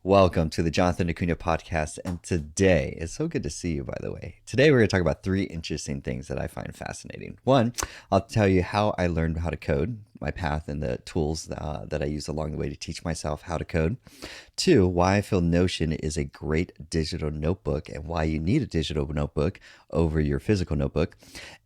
Welcome to the Jonathan Acuna podcast. And today, it's so good to see you, by the way. Today, we're going to talk about three interesting things that I find fascinating. One, I'll tell you how I learned how to code, my path, and the tools that I use along the way to teach myself how to code. Two, why I feel Notion is a great digital notebook and why you need a digital notebook over your physical notebook.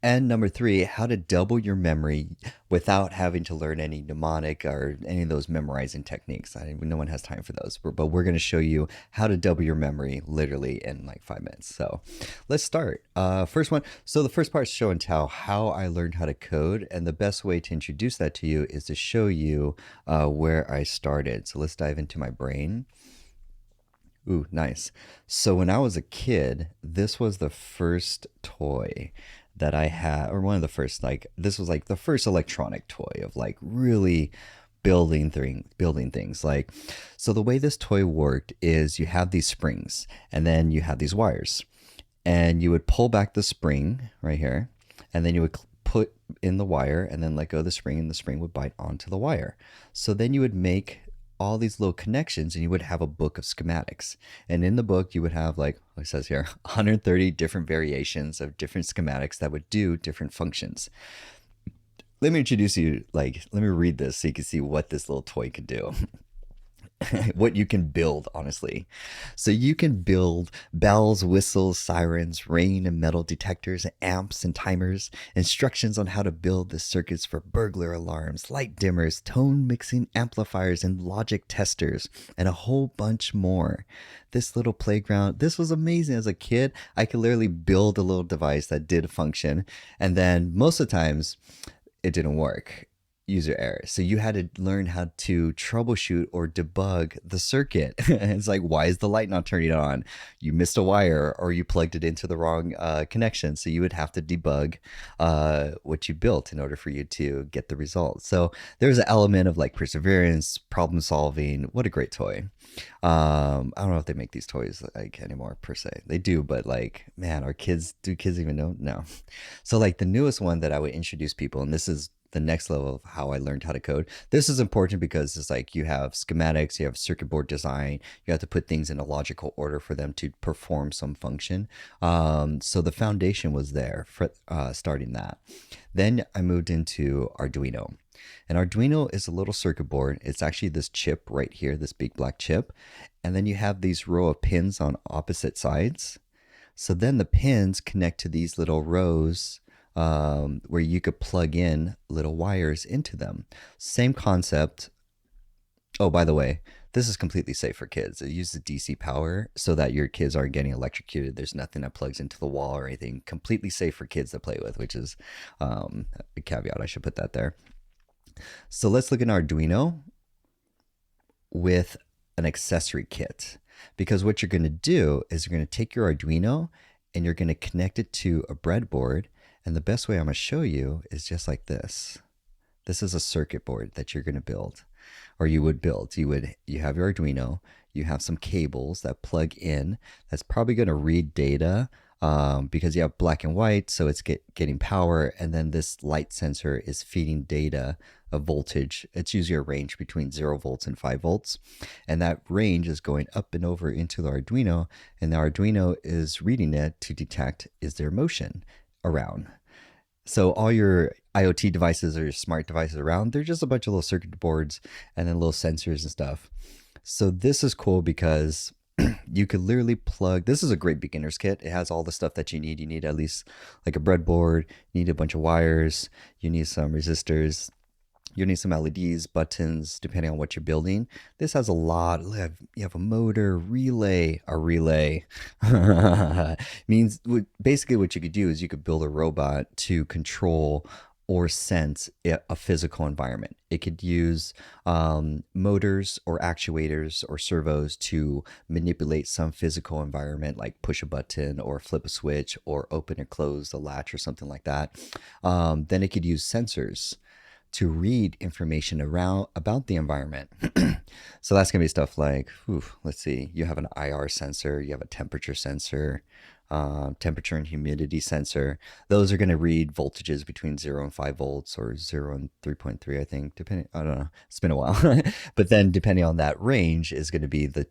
And number three, how to double your memory without having to learn any mnemonic or any of those memorizing techniques. No one has time for those, but we're going to show you how to double your memory literally in like 5 minutes. So let's start. First one. So the first part is show and tell, how I learned how to code. And the best way to introduce that to you is to show you where I started. So let's dive into my brain. Ooh, nice. So when I was a kid, this was the first toy that I had, or one of the first, like, this was like the first electronic toy of like really building things. Like, so the way this toy worked is you have these springs and then you have these wires, and you would pull back the spring right here, and then you would put in the wire and then let go of the spring, and the spring would bite onto the wire. So then you would make all these little connections, and you would have a book of schematics. And in the book, you would have, like it says here, 130 different variations of different schematics that would do different functions. Let me introduce you, like, let me read this so you can see what this little toy can do. What you can build, honestly. So you can build bells, whistles, sirens, rain and metal detectors, amps and timers, instructions on how to build the circuits for burglar alarms, light dimmers, tone mixing amplifiers, and logic testers, and a whole bunch more. This little playground, this was amazing. As a kid, I could literally build a little device that did function, and then most of the times it didn't work. User error. So you had to learn how to troubleshoot or debug the circuit. It's like, why is the light not turning on? You missed a wire or you plugged it into the wrong connection. So you would have to debug what you built in order for you to get the result. So there's an element of like perseverance, problem solving. What a great toy. I don't know if they make these toys like anymore per se. They do, but like, man, do kids even know? No. So like the newest one that I would introduce people, and this is the next level of how I learned how to code. This is important because it's like you have schematics, you have circuit board design, you have to put things in a logical order for them to perform some function. So the foundation was there for starting that. Then I moved into Arduino. And Arduino is a little circuit board. It's actually this chip right here, this big black chip. And then you have these row of pins on opposite sides. So then the pins connect to these little rows where you could plug in little wires into them. Same concept. Oh, by the way, this is completely safe for kids. It uses DC power so that your kids aren't getting electrocuted. There's nothing that plugs into the wall or anything. Completely safe for kids to play with, which is a caveat. I should put that there. So let's look at Arduino with an accessory kit. Because what you're going to do is you're going to take your Arduino and you're going to connect it to a breadboard. And the best way I'm going to show you is just like this. This is a circuit board that you're going to build, or you would build. You have your Arduino, you have some cables that plug in. That's probably going to read data because you have black and white, so it's getting power. And then this light sensor is feeding data of voltage. It's usually a range between 0 volts and 5 volts. And that range is going up and over into the Arduino. And the Arduino is reading it to detect, is there motion around? So all your IoT devices or your smart devices around, they're just a bunch of little circuit boards and then little sensors and stuff. So this is cool because you could literally plug, this is a great beginner's kit. It has all the stuff that you need. You need at least like a breadboard, you need a bunch of wires, you need some resistors, you need some LEDs, buttons, depending on what you're building. This has a lot. You have a motor, a relay. Means basically what you could do is you could build a robot to control or sense a physical environment. It could use motors or actuators or servos to manipulate some physical environment, like push a button or flip a switch or open or close a latch or something like that. Then it could use sensors to read information around about the environment. So that's gonna be stuff like, let's see, you have an IR sensor, you have a temperature sensor, temperature and humidity sensor. Those are gonna read voltages between 0 and 5 volts or 0 and 3.3, I think, depending, I don't know, it's been a while. But then depending on that range is gonna be the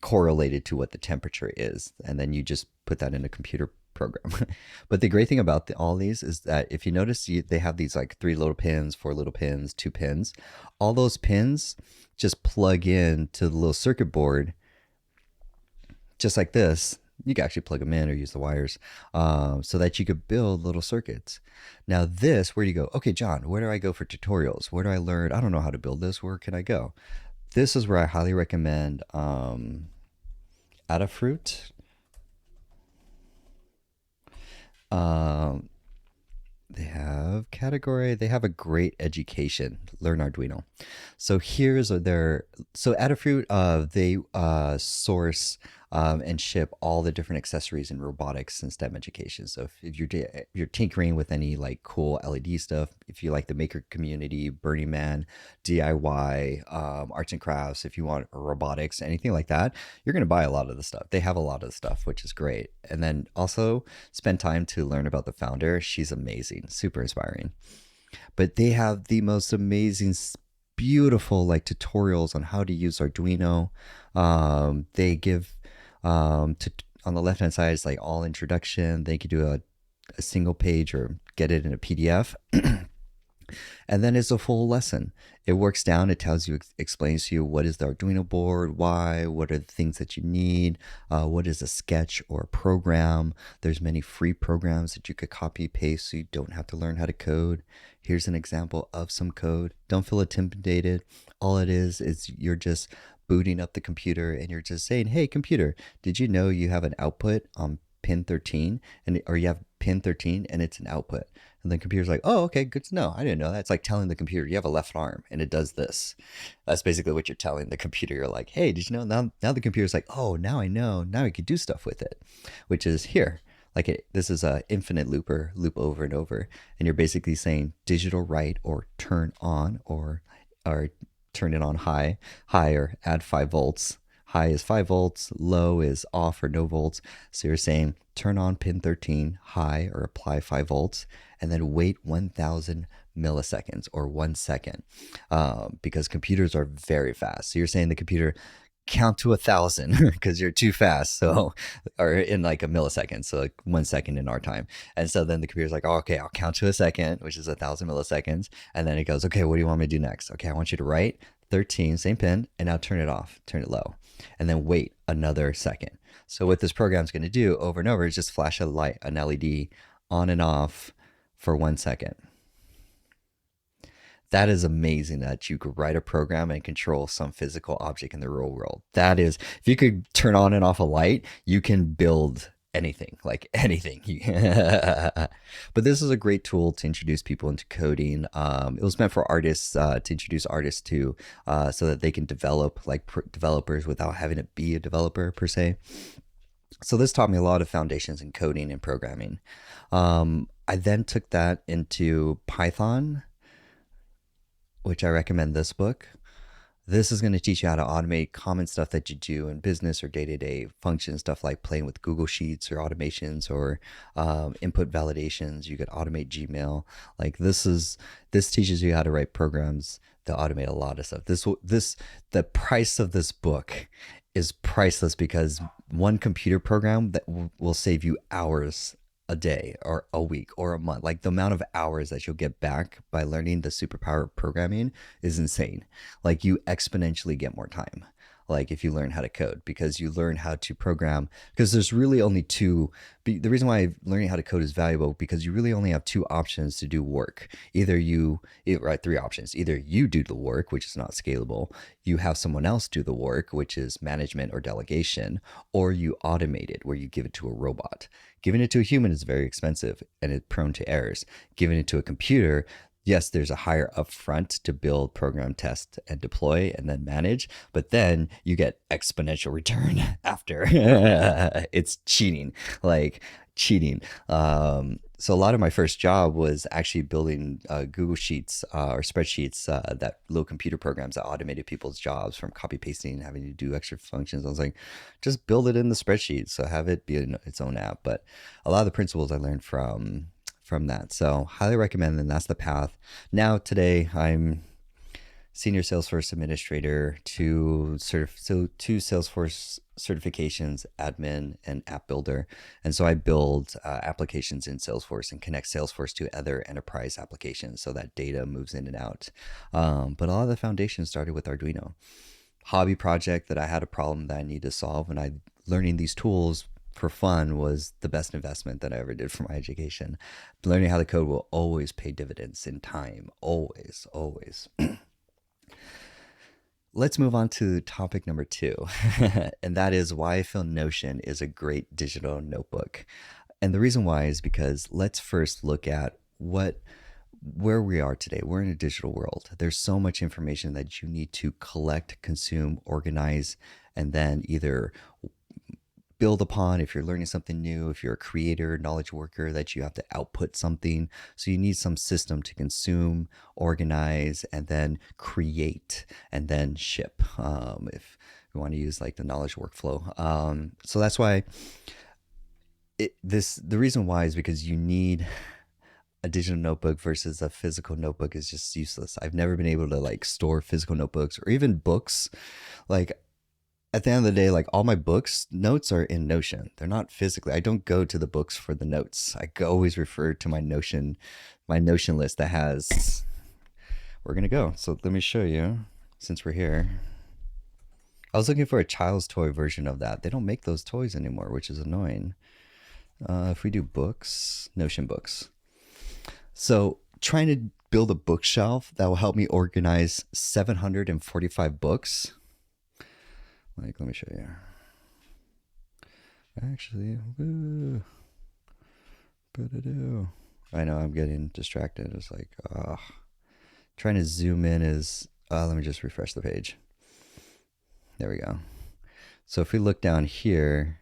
correlated to what the temperature is, and then you just put that in a computer program. But the great thing about all these is that if you notice, they have these like 3 little pins, 4 little pins, 2 pins. All those pins just plug in to the little circuit board, just like this. You can actually plug them in or use the wires, so that you could build little circuits. Now this, where do you go? Okay, John, where do I go for tutorials? Where do I learn? I don't know how to build this. Where can I go? This is where I highly recommend Adafruit. They have category. They have a great education. Learn Arduino. So here's their. So Adafruit, they source and ship all the different accessories in robotics and STEM education. So if you're tinkering with any like cool LED stuff, if you like the maker community, Burning Man, DIY, arts and crafts, if you want robotics, anything like that, you're going to buy a lot of the stuff. They have a lot of the stuff, which is great. And then also spend time to learn about the founder. She's amazing, super inspiring. But they have the most amazing, beautiful like tutorials on how to use Arduino. They give on the left hand side is like all introduction. They could do a single page or get it in a PDF. And then it's a full lesson. It works down. It tells you, explains to you what is the Arduino board, why, what are the things that you need, what is a sketch or a program. There's many free programs that you could copy paste so you don't have to learn how to code. Here's an example of some code. Don't feel intimidated. All it is you're just booting up the computer and you're just saying, hey, computer, did you know you have an output on pin 13 or you have pin 13 and it's an output? And the computer's like, oh, okay, good to know. I didn't know that. It's like telling the computer you have a left arm and it does this. That's basically what you're telling the computer. You're like, hey, did you know? Now the computer's like, oh, now I know. Now I can do stuff with it, which is here. Like this is a infinite loop over and over. And you're basically saying digital write or turn on or turn it on high or add 5 volts. High is 5 volts, low is off or no volts. So you're saying turn on pin 13, high or apply 5 volts, and then wait 1000 milliseconds or 1 second, because computers are very fast. So you're saying the computer count to 1,000 because you're too fast. So, or in like a millisecond, so like 1 second in our time. And so then the computer's like, oh, okay, I'll count to a second, which is 1,000 milliseconds. And then it goes, okay, what do you want me to do next? Okay, I want you to write 13, same pin, and now turn it off, turn it low, and then wait another second. So what this program's going to do over and over is just flash a light, an LED on and off for 1 second. That is amazing that you could write a program and control some physical object in the real world. That is, if you could turn on and off a light, you can build anything, like anything. But this is a great tool to introduce people into coding. It was meant for artists, to introduce artists to, so that they can develop like developers without having to be a developer per se. So this taught me a lot of foundations in coding and programming. I then took that into Python, which I recommend this book. This is going to teach you how to automate common stuff that you do in business or day-to-day functions, stuff like playing with Google Sheets or automations or input validations. You could automate Gmail. Like this teaches you how to write programs to automate a lot of stuff. The price of this book is priceless because one computer program that will save you hours a day or a week or a month. Like the amount of hours that you'll get back by learning the superpower of programming is insane. Like you exponentially get more time. Like if you learn how to code, because you learn how to program, because there's really only the reason why learning how to code is valuable, because you really only have 2 options to do work. Right, 3 options. Either you do the work, which is not scalable, you have someone else do the work, which is management or delegation, or you automate it, where you give it to a robot. Giving it to a human is very expensive and it's prone to errors. Giving it to a computer, yes, there's a higher upfront to build, program, test, and deploy, and then manage, but then you get exponential return after. It's cheating, like cheating. So a lot of my first job was actually building Google Sheets or spreadsheets, that little computer programs that automated people's jobs from copy pasting and having to do extra functions. I was like, just build it in the spreadsheet, so have it be its own app. But a lot of the principles I learned from that. So highly recommend, and that's the path. Now today I'm senior Salesforce administrator to two Salesforce certifications, admin and app builder. And so I build applications in Salesforce and connect Salesforce to other enterprise applications so that data moves in and out. But a lot of the foundation started with Arduino. Hobby project that I had a problem that I need to solve, and learning these tools for fun was the best investment that I ever did for my education. Learning how to code will always pay dividends in time. Always, always. Let's move on to topic number 2, and that is why I feel Notion is a great digital notebook. And the reason why is because let's first look at where we are today. We're in a digital world. There's so much information that you need to collect, consume, organize, and then either build upon. If you're learning something new, if you're a creator, knowledge worker, that you have to output something. So you need some system to consume, organize, and then create, and then ship. If we want to use like the knowledge workflow. So that's why the reason why is because you need a digital notebook versus a physical notebook is just useless. I've never been able to like store physical notebooks or even books. Like at the end of the day, like all my books notes are in Notion. They're not physically. I don't go to the books for the notes. I always refer to my Notion list that has, we're going to go. So let me show you since we're here. I was looking for a child's toy version of that. They don't make those toys anymore, which is annoying. If we do books, Notion books. So trying to build a bookshelf that will help me organize 745 books. Like, let me show you. Actually, I know I'm getting distracted. It's like, trying to zoom in is, let me just refresh the page. There we go. So if we look down here,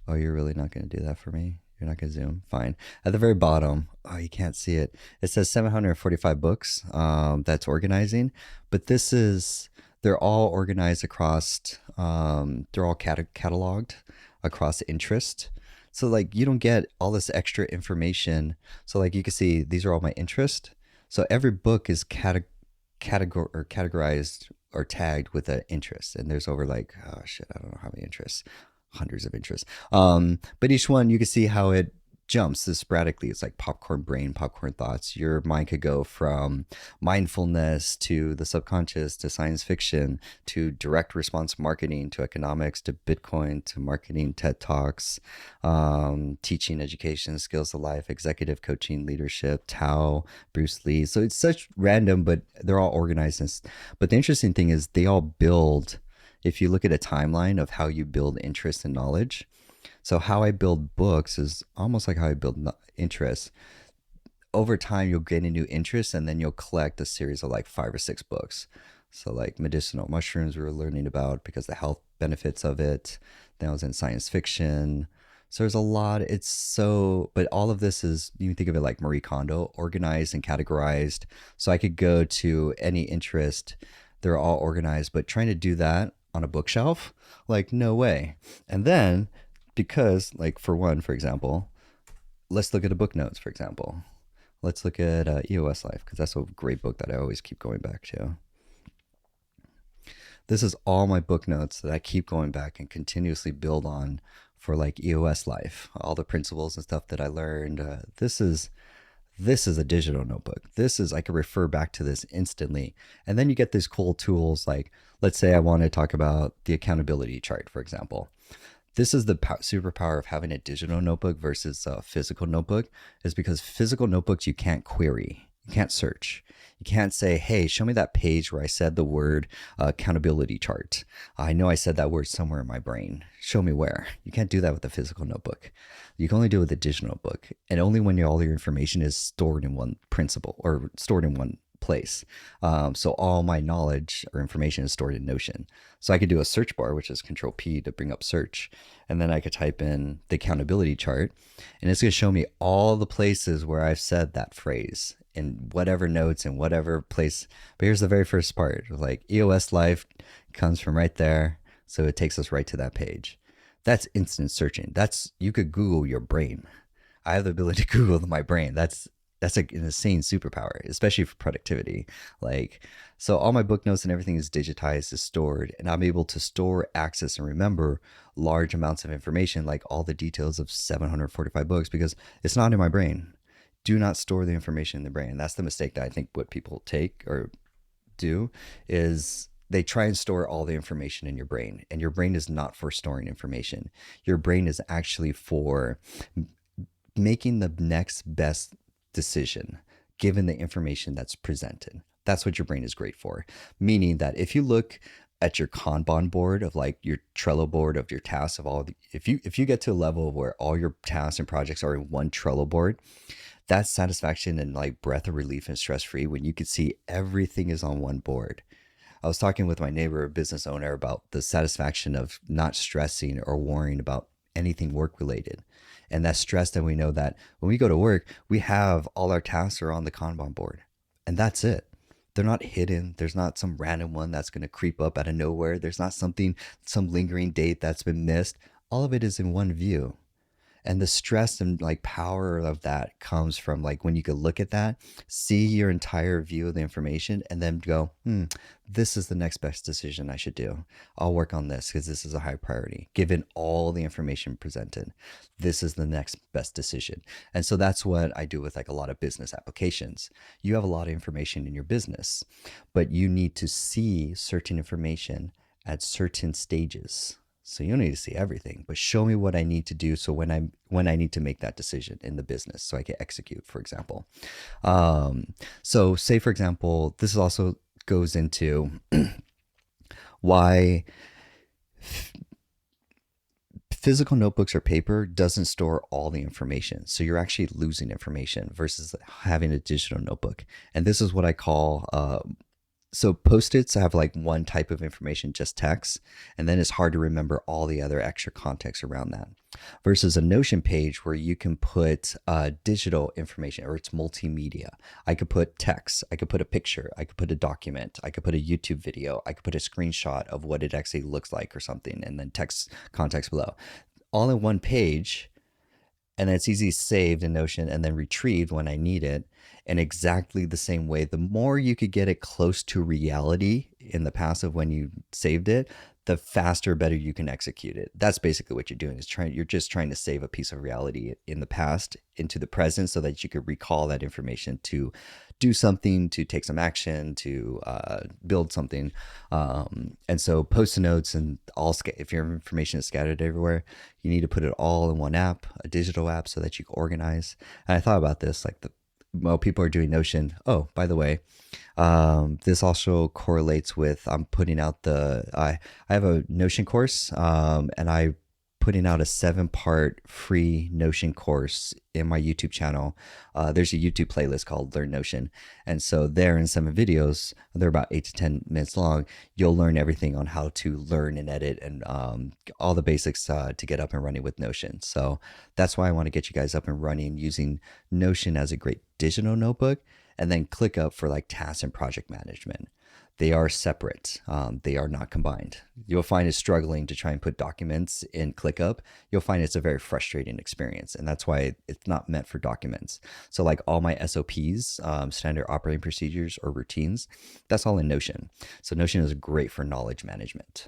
oh, you're really not going to do that for me? You're not going to zoom? Fine. At the very bottom, oh, you can't see it. It says 745 books that's organizing, but they're all organized across, they're all cataloged across interest. So like you don't get all this extra information. So like you can see, these are all my interest. So every book is categorized or tagged with an interest. And there's over like, oh shit, I don't know how many interests. Hundreds of interests. But each one you can see how it jumps sporadically. It's like popcorn brain, popcorn thoughts. Your mind could go from mindfulness to the subconscious to science fiction to direct response marketing to economics to Bitcoin to marketing, TED Talks, teaching, education, skills of life, executive coaching, leadership, Tao, Bruce Lee. So it's such random, but they're all organized. But the interesting thing is they all build. If you look at a timeline of how you build interest and knowledge, so how I build books is almost like how I build interest. Over time, you'll gain a new interest and then you'll collect a series of like 5 or 6 books. So like medicinal mushrooms we were learning about because the health benefits of it. Then I was in science fiction. So there's a lot. But all of this is, you can think of it like Marie Kondo, organized and categorized. So I could go to any interest. They're all organized, but trying to do that on a bookshelf, like no way. And then because like for example, let's look at the book notes, for example. Let's look at EOS Life, because that's a great book that I always keep going back to. This is all my book notes that I keep going back and continuously build on for like EOS Life, all the principles and stuff that I learned. This is a digital notebook. I can refer back to this instantly. And then you get these cool tools like, let's say I want to talk about the accountability chart, for example. This is the superpower of having a digital notebook versus a physical notebook, is because physical notebooks you can't query, you can't search. You can't say, hey, show me that page where I said the word accountability chart. I know I said that word somewhere in my brain. Show me where. You can't do that with a physical notebook. You can only do it with a digital notebook. And only when all your information is stored in one principle or stored in one place. So all my knowledge or information is stored in Notion. So I could do a search bar, which is Control P to bring up search. And then I could type in the accountability chart. And it's going to show me all the places where I've said that phrase in whatever notes in whatever place. But here's the very first part, like EOS Life comes from right there. So it takes us right to that page. That's instant searching. You could Google your brain. I have the ability to Google my brain. That's that's like an insane superpower, especially for productivity. Like, so all my book notes and everything is digitized, is stored, and I'm able to store, access, and remember large amounts of information, like all the details of 745 books, because it's not in my brain. Do not store the information in the brain. That's the mistake that I think what people take or do is they try and store all the information in your brain, and your brain is not for storing information. Your brain is actually for making the next best decision given the information that's presented. That's what your brain is great for. Meaning that if you look at your Kanban board of like your Trello board of your tasks of all the, if you get to a level where all your tasks and projects are in one Trello board, that's satisfaction and like breath of relief and stress free when you can see everything is on one board. I was talking with my neighbor, a business owner, about the satisfaction of not stressing or worrying about anything work related. And that stress that we know that when we go to work, we have all our tasks are on the Kanban board. And that's it. They're not hidden. There's not some random one that's going to creep up out of nowhere. There's not something, some lingering date that's been missed. All of it is in one view. And the stress and like power of that comes from like when you could look at that, see your entire view of the information, and then go, this is the next best decision I should do. I'll work on this because this is a high priority. Given all the information presented, this is the next best decision. And so that's what I do with like a lot of business applications. You have a lot of information in your business, but you need to see certain information at certain stages. So you don't need to see everything, but show me what I need to do. So when I need to make that decision in the business, so I can execute, for example. So say, for example, this also goes into why physical notebooks or paper doesn't store all the information. So you're actually losing information versus having a digital notebook. And this is what I call so Post-its have like one type of information, just text, and then it's hard to remember all the other extra context around that. Versus a Notion page where you can put digital information, or it's multimedia. I could put text, I could put a picture, I could put a document, I could put a YouTube video, I could put a screenshot of what it actually looks like or something, and then text context below. All in one page, and it's easy saved in Notion and then retrieved when I need it. In exactly the same way, the more you could get it close to reality in the past of when you saved it, the faster, better you can execute it. That's basically what you're doing, is you're just trying to save a piece of reality in the past into the present so that you could recall that information to do something, to take some action, to build something. And so Post-it notes and if your information is scattered everywhere, you need to put it all in one app, a digital app, so that you can organize. And I thought about this, like people are doing Notion. Oh, by the way, this also correlates with I'm putting out I have a Notion course, and I putting out a 7-part free Notion course in my YouTube channel. There's a YouTube playlist called Learn Notion. And so there in 7 videos, they're about 8 to 10 minutes long, you'll learn everything on how to learn and edit and all the basics to get up and running with Notion. So that's why I want to get you guys up and running using Notion as a great digital notebook, and then ClickUp for like task and project management. They are separate. They are not combined. You'll find it struggling to try and put documents in ClickUp. You'll find it's a very frustrating experience, and that's why it's not meant for documents. So like all my SOPs, standard operating procedures or routines, that's all in Notion. So Notion is great for knowledge management.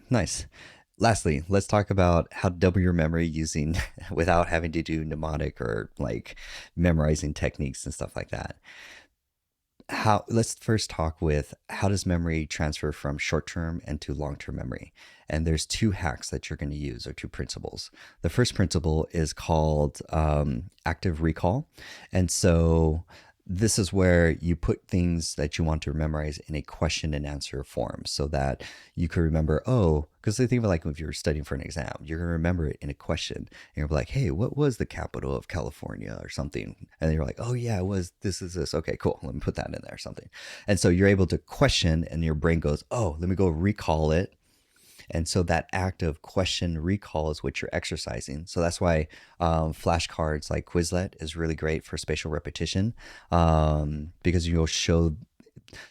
Nice. Lastly, let's talk about how to double your memory using without having to do mnemonic or like memorizing techniques and stuff like that. Let's first talk with how does memory transfer from short-term and to long-term memory. And there's 2 hacks that you're going to use, or 2 principles. The first principle is called active recall. And so this is where you put things that you want to memorize in a question and answer form so that you can remember, because they think about like if you're studying for an exam, you're going to remember it in a question. And you're like, hey, what was the capital of California or something? And then you're like, oh yeah, it was, this is this. Okay, cool. Let me put that in there or something. And so you're able to question, and your brain goes, oh, let me go recall it. And so that act of question recall is what you're exercising. So that's why flashcards like Quizlet is really great for spatial repetition, because you'll show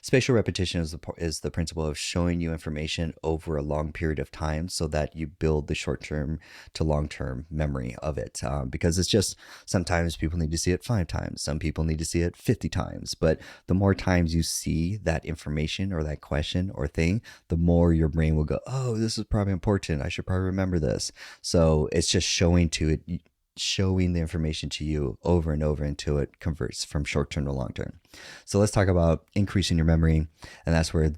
Spatial repetition is the principle of showing you information over a long period of time so that you build the short term to long term memory of it. Because it's just sometimes people need to see it 5 times, some people need to see it 50 times. But the more times you see that information or that question or thing, the more your brain will go, oh, this is probably important. I should probably remember this. So it's just showing the information to you over and over until it converts from short term to long term. So let's talk about increasing your memory. And that's where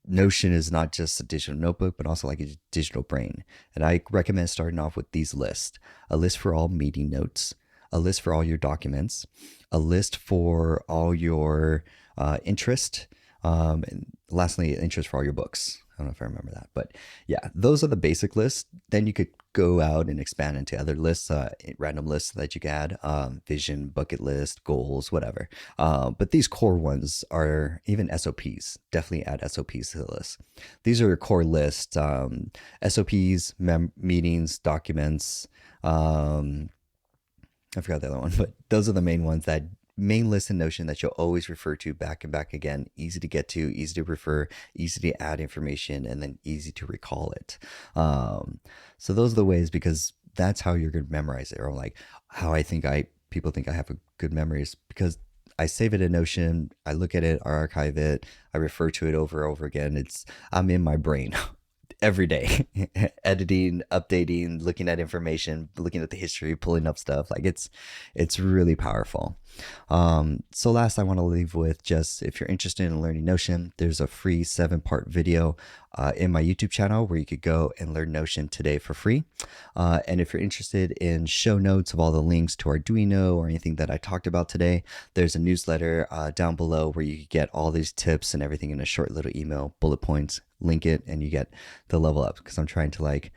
Notion is not just a digital notebook, but also like a digital brain. And I recommend starting off with these lists: a list for all meeting notes, a list for all your documents, a list for all your interest, and lastly, interest for all your books. I don't know if I remember that, but yeah, those are the basic lists. Then you could go out and expand into other lists, random lists that you could add, vision, bucket list, goals, whatever. But these core ones are even SOPs. Definitely add SOPs to the list. These are your core lists: SOPs, meetings, documents. I forgot the other one, but those are the main ones, that main list in Notion that you'll always refer to back and back again. Easy to get to, easy to refer, easy to add information, and then easy to recall it. So those are the ways, because that's how you're going to memorize it. Or like how people think I have a good memory is because I save it in Notion, I look at it, I archive it, I refer to it over and over again. I'm in my brain every day, editing, updating, looking at information, looking at the history, pulling up stuff. Like it's really powerful. So last, I want to leave with just, if you're interested in learning Notion, there's a free 7-part video in my YouTube channel where you could go and learn Notion today for free. And if you're interested in show notes of all the links to Arduino or anything that I talked about today, there's a newsletter down below where you can get all these tips and everything in a short little email, bullet points, link it, and you get the level up, because I'm trying to like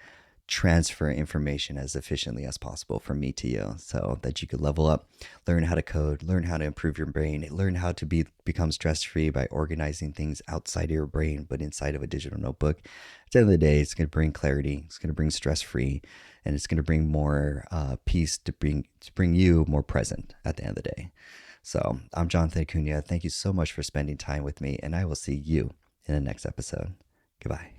transfer information as efficiently as possible from me to you so that you could level up, learn how to code, learn how to improve your brain, learn how to become stress-free by organizing things outside of your brain but inside of a digital notebook. At the end of the day, it's going to bring clarity, it's going to bring stress-free, and it's going to bring more peace, to bring you more present at the end of the day. So I'm Jonathan Acuna. Thank you so much for spending time with me, and I will see you in the next episode. Goodbye.